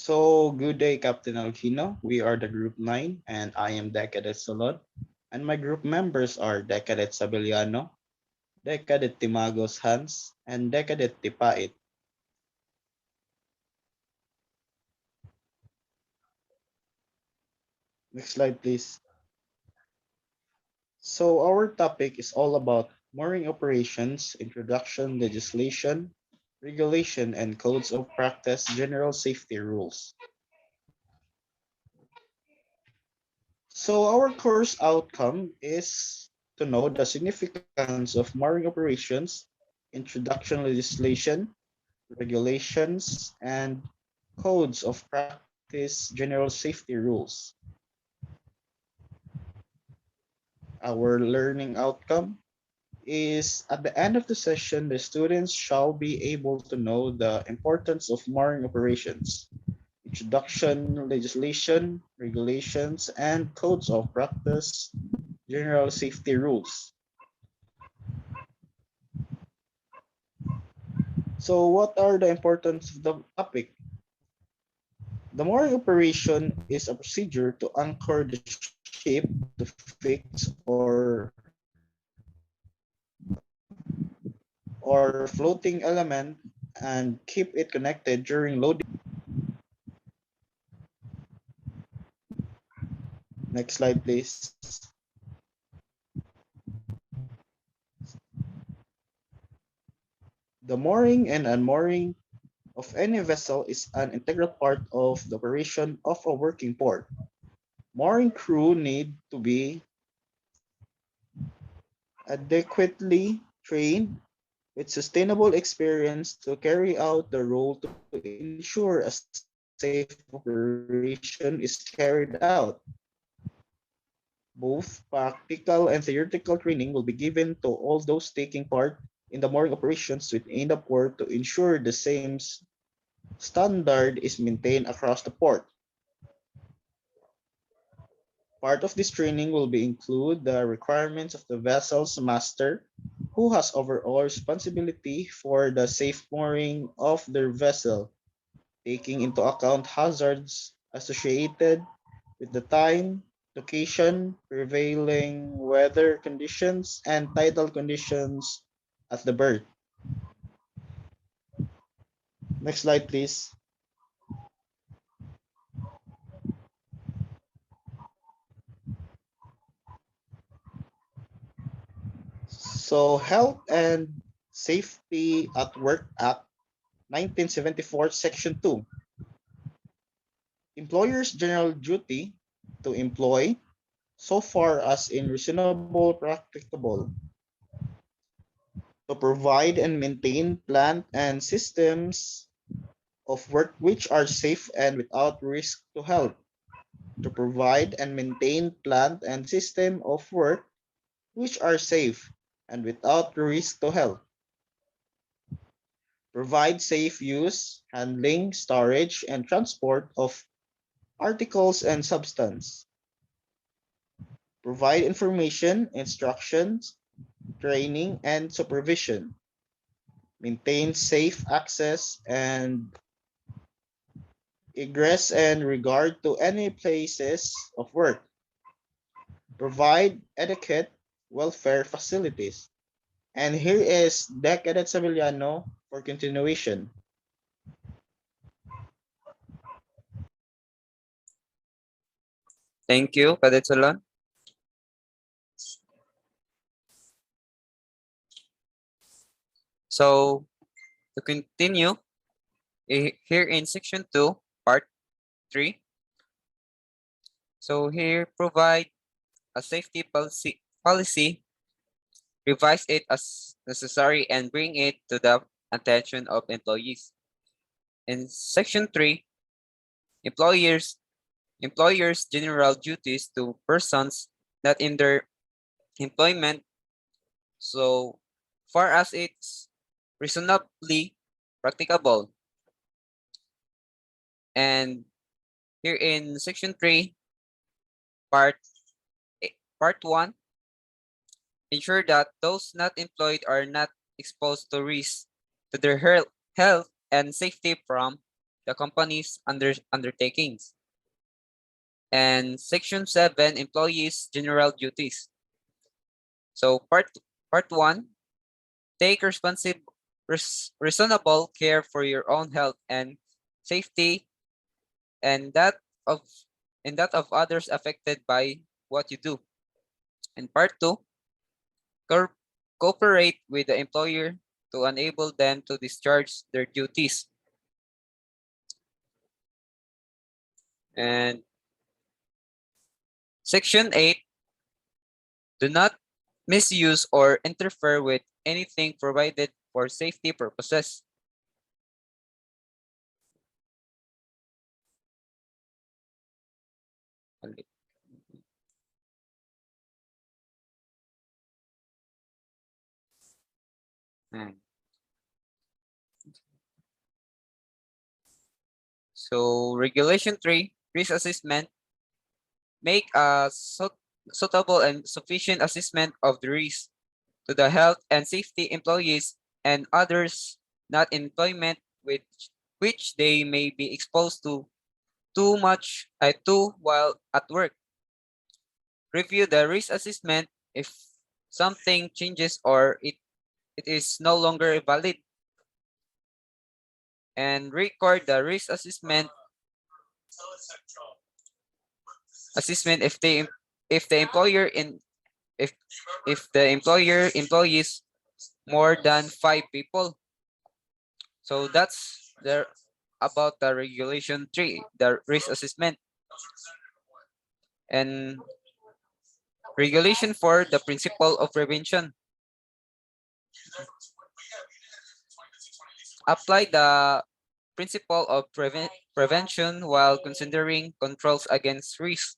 So, good day, Captain Alquino. We are the Group 9, and I am Decadet Solot. And my group members are Decadet Sabeliano, Decadet Timagos Hans, and Decadet Tipait. Next slide, please. So, our topic is all about mooring operations, introduction, legislation, regulation, and codes of practice, general safety rules. So our course outcome is to know the significance of mooring operations, introduction legislation, regulations, and codes of practice general safety rules. Our learning outcome is at the end of the session, the students shall be able to know the importance of mooring operations, introduction legislation, regulations, and codes of practice general safety rules. So what are the importance of the topic? The mooring operation is a procedure to anchor the ship to fix or floating element and keep it connected during loading. Next slide, please. The mooring and unmooring of any vessel is an integral part of the operation of a working port. Mooring crew need to be adequately trained with sustainable experience to carry out the role to ensure a safe operation is carried out. Both practical and theoretical training will be given to all those taking part in the mooring operations within the port to ensure the same standard is maintained across the port. Part of this training will be include the requirements of the vessel's master, who has overall responsibility for the safe mooring of their vessel, taking into account hazards associated with the time, location, prevailing weather conditions, and tidal conditions at the berth. Next slide, please. So, Health and Safety at Work Act 1974, Section 2. Employer's general duty to employ, so far as in reasonable practicable, to provide and maintain plant and systems of work which are safe and without risk to health, to provide and maintain plant and system of work which are safe and without risk to health, provide safe use, handling, storage, and transport of articles and substance, provide information, instructions, training, and supervision, maintain safe access and egress and regard to any places of work, provide adequate welfare facilities. And here is Decadet Sevillano for continuation. Thank you, Cadet Solon. So, to continue, here in section 2, part 3. So here, provide a safety policy, revise it as necessary, and bring it to the attention of employees. In section 3, employers general duties to persons not in their employment so far as it's reasonably practicable. And here in section 3, part 1, ensure that those not employed are not exposed to risk to their health and safety from the company's undertakings. And Section 7, employees' general duties. So part 1, take reasonable care for your own health and safety and that of others affected by what you do. And part 2, cooperate with the employer to enable them to discharge their duties. And Section 8, do not misuse or interfere with anything provided for safety purposes. Hmm. So Regulation 3, risk assessment, make a suitable and sufficient assessment of the risk to the health and safety employees and others not in employment with which they may be exposed to too while at work. Review the risk assessment if something changes or it is no longer valid. And record the risk assessment if the employer in if the employer employs more than 5 people. So that's the about the Regulation 3, the risk assessment. And Regulation 4, the principle of prevention. Apply the principle of prevention while considering controls against risk.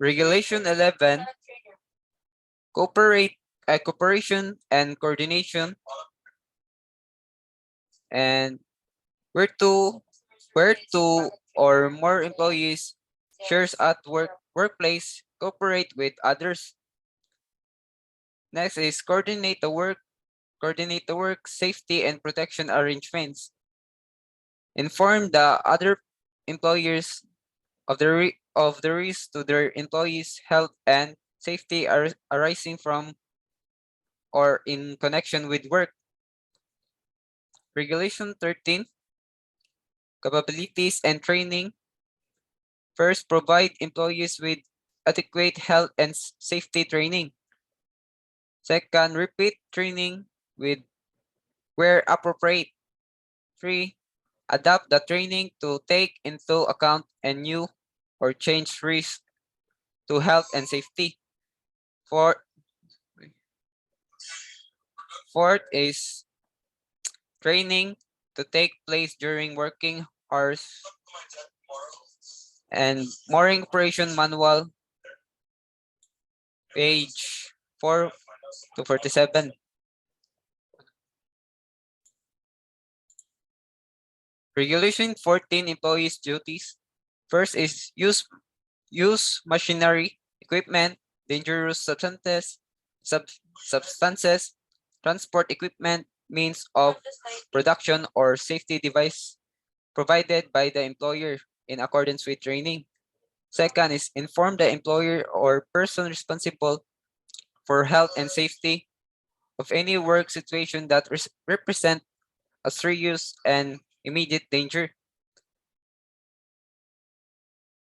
Regulation 11, cooperation and coordination, and where two or more employees shares at workplace cooperate with others. Next is coordinate the work safety and protection arrangements. Inform the other employers of the risk to their employees' health and safety arising from or in connection with work. Regulation 13, capabilities and training. First, provide employees with adequate health and safety training. Second, repeat training with where appropriate. 3, adapt the training to take into account a new or change risk to health and safety. Fourth is training to take place during working hours and mooring operation manual, page 4 to 47. Regulation 14, employees' duties. First is use machinery, equipment, dangerous substances, transport equipment, means of production or safety device provided by the employer in accordance with training. Second is inform the employer or person responsible for health and safety of any work situation that represent a serious and immediate danger.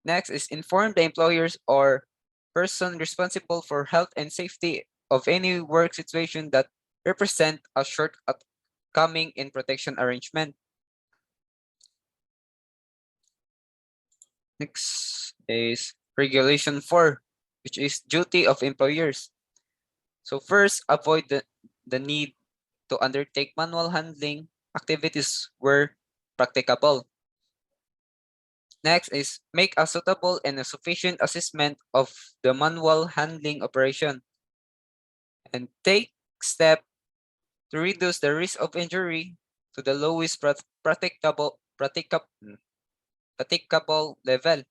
Next is inform the employers or person responsible for health and safety of any work situation that represent a shortcoming in protection arrangement. Next is Regulation 4, which is duty of employers. So first, avoid the need to undertake manual handling activities where practicable. Next is make a suitable and a sufficient assessment of the manual handling operation and take steps to reduce the risk of injury to the lowest practicable level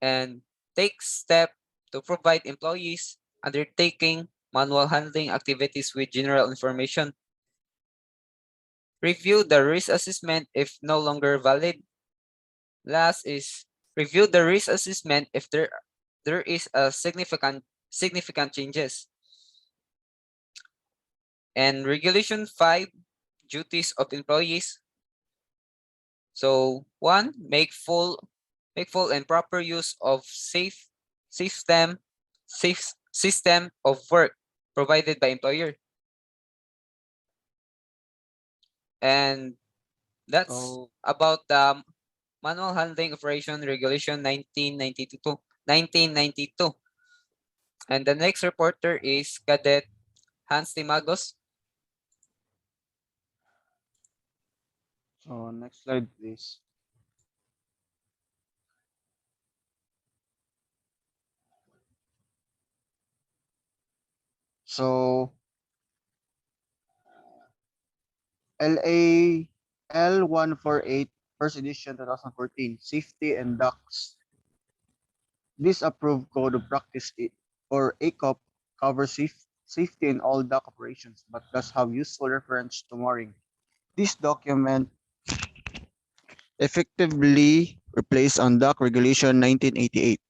and take steps to provide employees undertaking manual handling activities with general information. Review the risk assessment if no longer valid. Last is review the risk assessment if there is a significant changes. And Regulation 5, duties of employees. So one, make full and proper use of system safe system of work provided by employer. And that's So about the Manual Handling Operation Regulation 1992. And the next reporter is Cadet Hans Timagos. so next slide, please. So LA L148 first edition 2014 safety and ducts. This approved code of practice or ACOP covers safety in all dock operations but does have useful reference to mooring. This document effectively replaced on dock regulation 1988.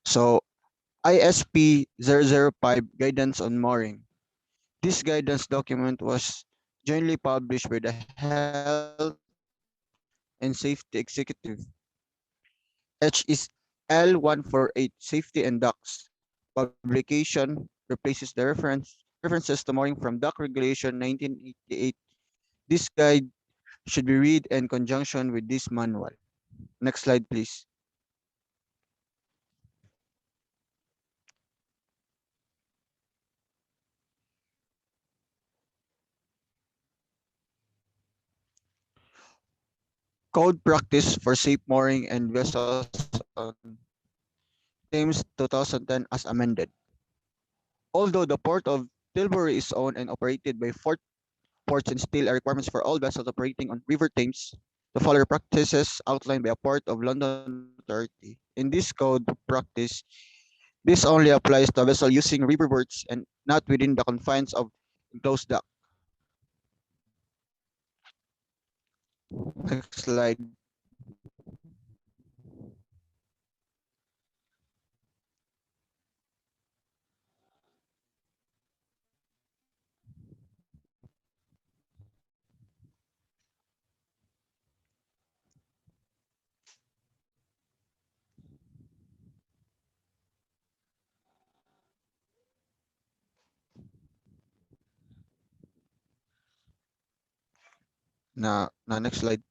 So ISP 005 guidance on mooring. This guidance document was jointly published by the Health and Safety Executive. H is L148 Safety and Docks. Publication replaces the references to mooring from Dock Regulation 1988. This guide should be read in conjunction with this manual. Next slide, please. Code practice for safe mooring and vessels on Thames 2010 as amended. Although the port of Tilbury is owned and operated by Fort Ports and still are requirements for all vessels operating on River Thames to follow the practices outlined by a Port of London Authority. In this code practice, this only applies to a vessel using riverboats and not within the confines of enclosed dock. Next slide. Next slide.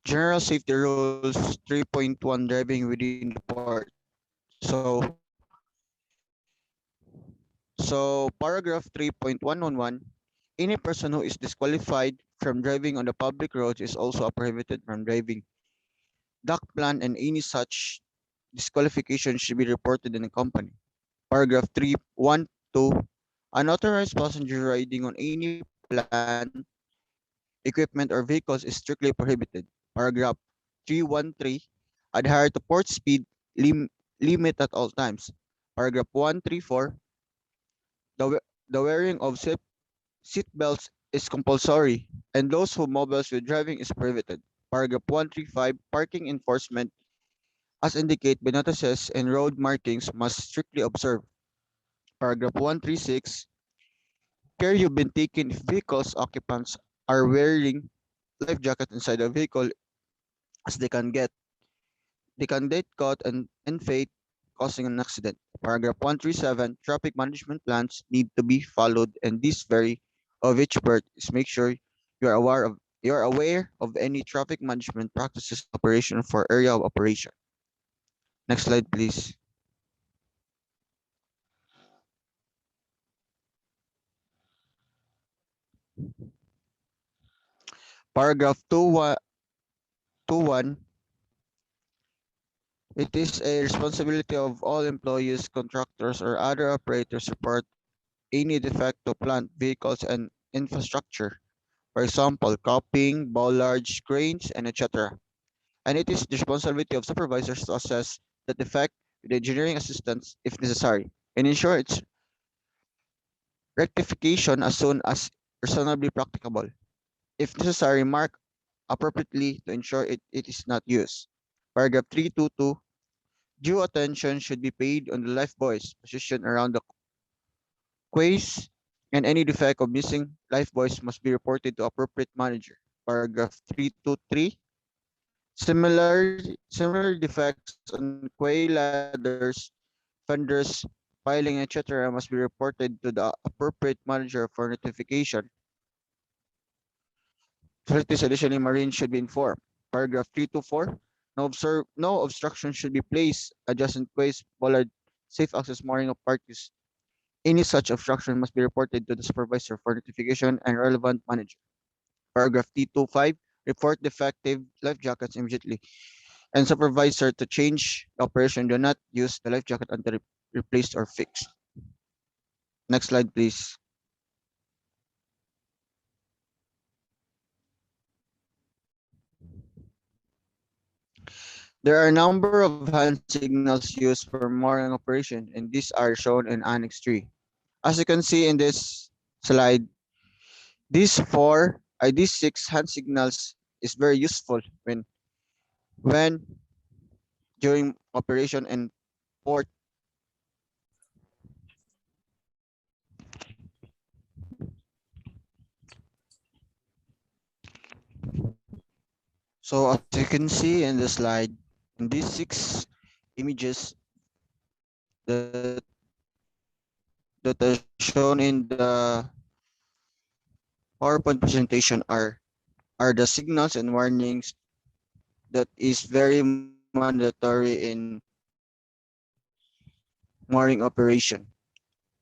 General Safety Rules 3.1 driving within the port. So paragraph 3.111, any person who is disqualified from driving on the public roads is also prohibited from driving. Dock plan and any such disqualification should be reported in the company. Paragraph 3.1.2, unauthorized passenger riding on any plan, equipment, or vehicles is strictly prohibited. Paragraph 3.1.3, adhere to port speed limit at all times. Paragraph 1.3.4, the wearing of seat belts is compulsory, and those who mobiles with driving is prohibited. Paragraph 135, parking enforcement, as indicated by notices and road markings, must strictly observe. Paragraph 136, care you've been taken if vehicle's occupants are wearing life jacket inside the vehicle as they can get caught and fate causing an accident. Paragraph 137, traffic management plans need to be followed and this vary of each port is make sure you are aware of any traffic management practices operation for area of operation. Next slide, please. Paragraph 2.1, it is a responsibility of all employees, contractors, or other operators to report any defect to plant, vehicles, and infrastructure. For example, copying, bollards, cranes, and etc. And it is the responsibility of supervisors to assess the defect with engineering assistance if necessary, and ensure its rectification as soon as reasonably practicable. If necessary, mark appropriately to ensure it is not used. Paragraph 322, due attention should be paid on the lifebuoys positioned around the quays, and any defect of missing lifebuoys must be reported to appropriate manager. Paragraph 323, similar defects on quay ladders, fenders, piling, etc. must be reported to the appropriate manager for notification. Facilities additionally marine should be informed. Paragraph 324, no obstruction should be placed adjacent quays, bollard, safe access mooring of parties. Any such obstruction must be reported to the supervisor for notification and relevant manager. Paragraph 325, report defective life jackets immediately and supervisor to change the operation. Do not use the life jacket until replaced or fixed. Next slide, please. There are a number of hand signals used for mooring operation, and these are shown in Annex 3. As you can see in this slide, these 6 hand signals is very useful when during operation and port. So as you can see in the slide, in these 6 images that that are shown in the PowerPoint presentation are the signals and warnings that is very mandatory in mooring operation.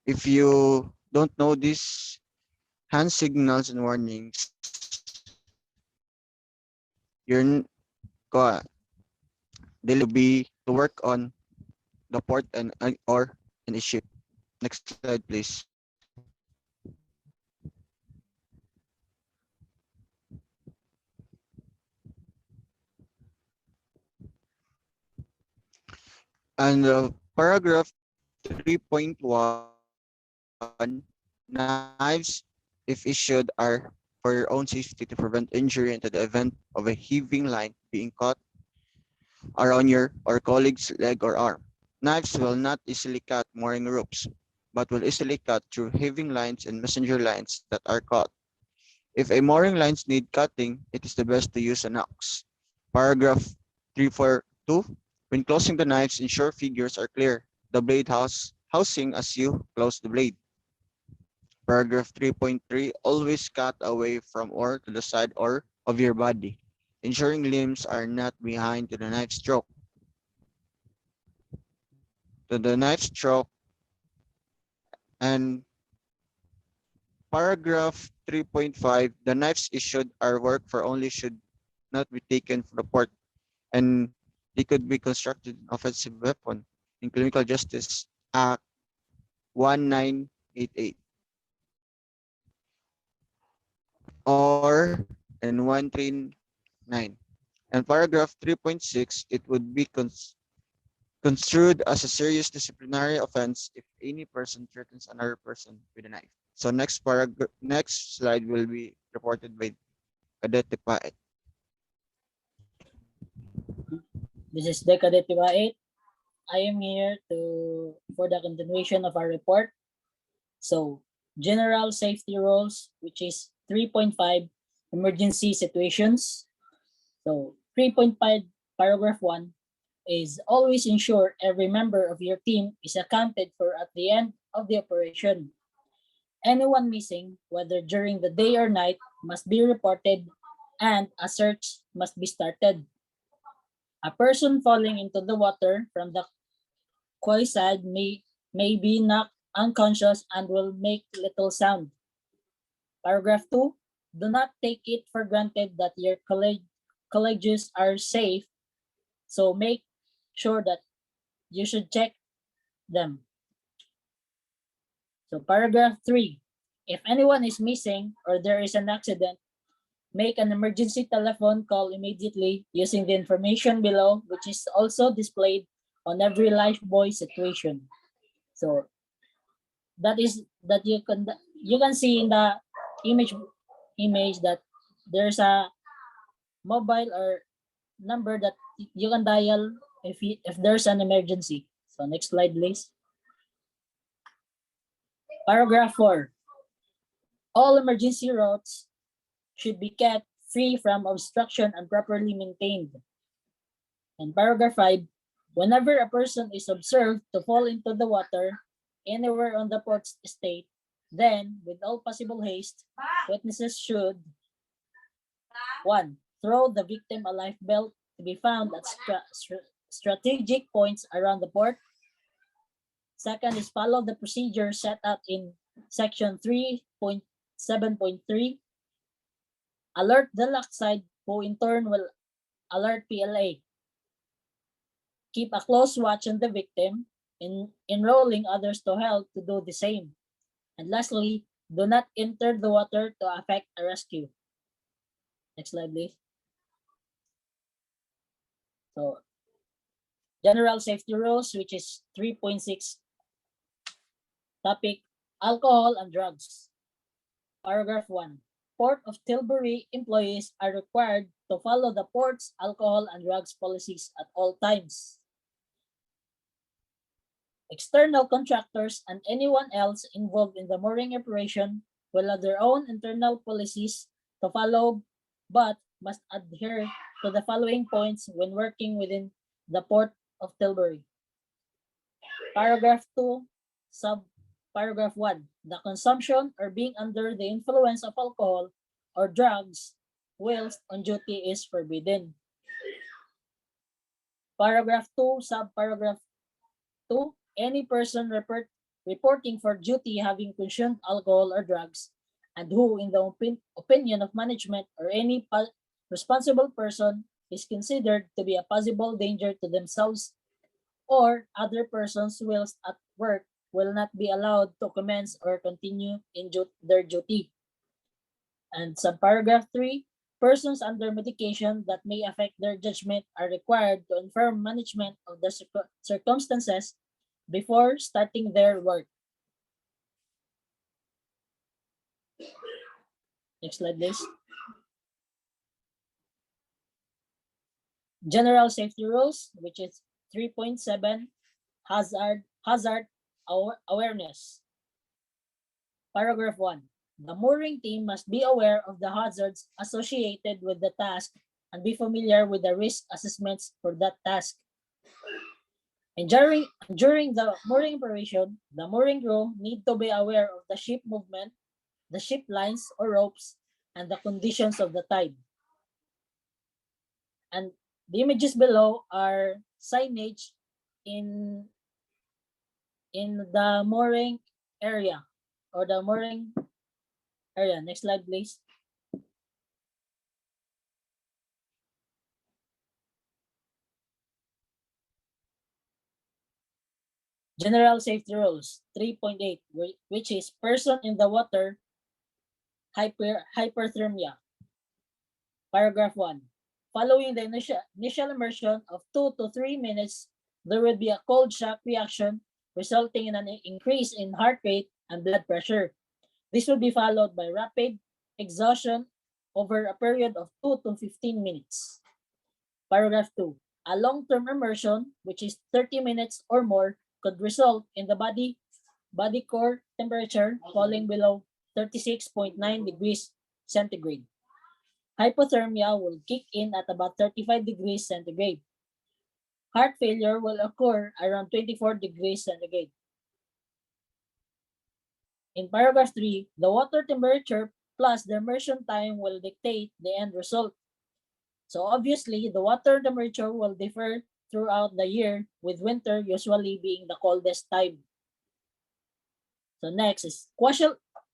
If you don't know these hand signals and warnings, you're go they'll be to work on the port and or in a ship. Next slide, please. And paragraph 3.1, knives, if issued, are for your own safety to prevent injury into the event of a heaving line being caught around your or colleague's leg or arm. Knives will not easily cut mooring ropes, but will easily cut through heaving lines and messenger lines that are caught. If a mooring lines need cutting, it is the best to use an axe. Paragraph 342, when closing the knives, ensure figures are clear. The blade housing as you close the blade. Paragraph 3.3, always cut away from or to the side or of your body, ensuring limbs are not behind to the knife stroke. To the knife stroke. And paragraph 3.5, the knives issued are work for only should not be taken from the port, and they could be constructed an offensive weapon in Criminal Justice Act 1988 or in 139. And paragraph 3.6, it would be construed as a serious disciplinary offense if any person threatens another person with a knife. So next slide will be reported by Cadet Paet. This is Decadet 8. I am here for the continuation of our report. So, general safety rules, which is 3.5, emergency situations. So, 3.5, paragraph 1 is always ensure every member of your team is accounted for at the end of the operation. Anyone missing, whether during the day or night, must be reported and a search must be started. A person falling into the water from the quay side may be knocked unconscious and will make little sound. Paragraph 2, do not take it for granted that your colleagues are safe, so make sure that you should check them. So paragraph 3, if anyone is missing or there is an accident, make an emergency telephone call immediately using the information below, which is also displayed on every lifebuoy situation. So that you can see in the image that there's a mobile or number that you can dial if there's an emergency. So next slide, please. Paragraph 4. All emergency routes should be kept free from obstruction and properly maintained. And paragraph 5. Whenever a person is observed to fall into the water anywhere on the port's estate, then with all possible haste, witnesses should 1. Throw the victim a life belt to be found at strategic points around the port. Second is follow the procedure set out in section 3.7.3. Alert the lockside, who in turn will alert PLA. Keep a close watch on the victim, enrolling others to help to do the same. And lastly, do not enter the water to affect a rescue. Next slide, please. So, general safety rules, which is 3.6. Topic, alcohol and drugs. Paragraph 1. Port of Tilbury employees are required to follow the port's alcohol and drugs policies at all times. External contractors and anyone else involved in the mooring operation will have their own internal policies to follow, but must adhere to the following points when working within the Port of Tilbury. Paragraph 2, subparagraph 1. The consumption or being under the influence of alcohol or drugs whilst on duty is forbidden. Paragraph 2, subparagraph 2. Any person reporting for duty having consumed alcohol or drugs and who, in the opinion of management or any responsible person, is considered to be a possible danger to themselves or other persons whilst at work will not be allowed to commence or continue in their duty. And subparagraph 3, persons under medication that may affect their judgment are required to inform management of the circumstances before starting their work. Next slide, please. General safety rules, which is 3.7, hazard awareness. Paragraph 1. The mooring team must be aware of the hazards associated with the task and be familiar with the risk assessments for that task. And during the mooring operation, the mooring crew need to be aware of the ship movement, the ship lines or ropes, and the conditions of the tide. And the images below are signage in the mooring area or the mooring area. Next slide, please. General safety rules 3.8, which is person in the water hyperthermia. Paragraph 1. Following the initial immersion of 2 to 3 minutes, there will be a cold shock reaction resulting in an increase in heart rate and blood pressure. This will be followed by rapid exhaustion over a period of 2 to 15 minutes. Paragraph 2. A long-term immersion, which is 30 minutes or more, could result in the body core temperature falling below 36.9 degrees centigrade. Hypothermia will kick in at about 35 degrees centigrade. Heart failure will occur around 24 degrees centigrade. In paragraph 3, the water temperature plus the immersion time will dictate the end result. So obviously, the water temperature will differ throughout the year, with winter usually being the coldest time. So next is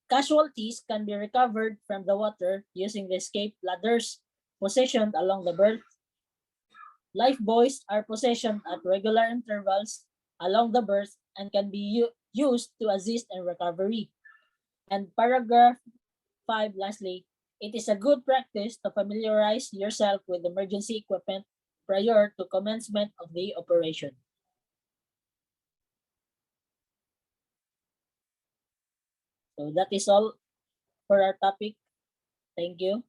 casualties can be recovered from the water using the escape ladders positioned along the berth. Lifebuoys are positioned at regular intervals along the berth and can be used to assist in recovery. And paragraph 5, lastly, it is a good practice to familiarize yourself with emergency equipment prior to commencement of the operation. So that is all for our topic. Thank you.